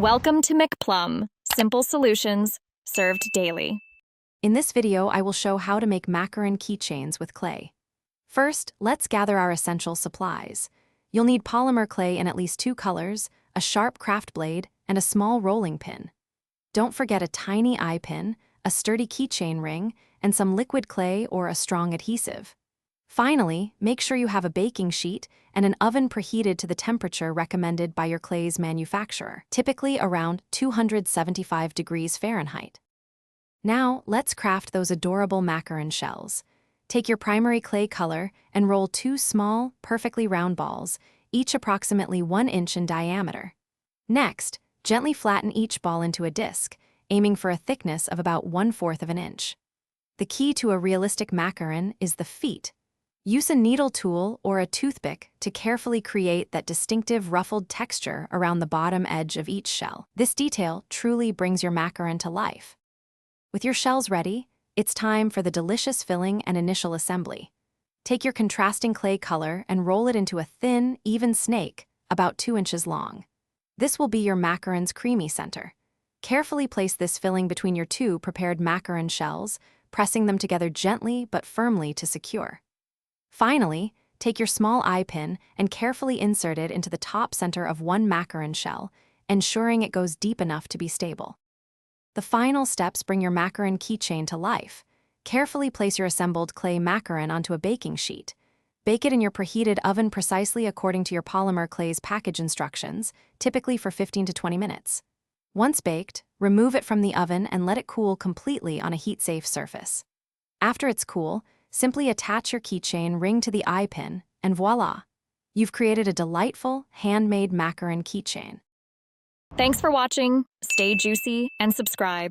Welcome to McPlum, simple solutions served daily. In this video, I will show how to make macaron keychains with clay. First, let's gather our essential supplies. You'll need polymer clay in at least 2 colors, a sharp craft blade, and a small rolling pin. Don't forget a tiny eye pin, a sturdy keychain ring, and some liquid clay or a strong adhesive. Finally, make sure you have a baking sheet and an oven preheated to the temperature recommended by your clay's manufacturer, typically around 275 degrees Fahrenheit. Now, let's craft those adorable macaron shells. Take your primary clay color and roll 2 small, perfectly round balls, each approximately 1 inch in diameter. Next, gently flatten each ball into a disc, aiming for a thickness of about 1/4 of an inch. The key to a realistic macaron is the feet. Use a needle tool or a toothpick to carefully create that distinctive ruffled texture around the bottom edge of each shell. This detail truly brings your macaron to life. With your shells ready, it's time for the delicious filling and initial assembly. Take your contrasting clay color and roll it into a thin, even snake, about 2 inches long. This will be your macaron's creamy center. Carefully place this filling between your 2 prepared macaron shells, pressing them together gently but firmly to secure. Finally, take your small eye pin and carefully insert it into the top center of 1 macaron shell, ensuring it goes deep enough to be stable. The final steps bring your macaron keychain to life. Carefully place your assembled clay macaron onto a baking sheet. Bake it in your preheated oven precisely according to your polymer clay's package instructions, typically for 15 to 20 minutes. Once baked, remove it from the oven and let it cool completely on a heat-safe surface. After it's cool, simply attach your keychain ring to the eye pin, and voila! You've created a delightful, handmade macaron keychain. Thanks for watching, stay juicy, and subscribe.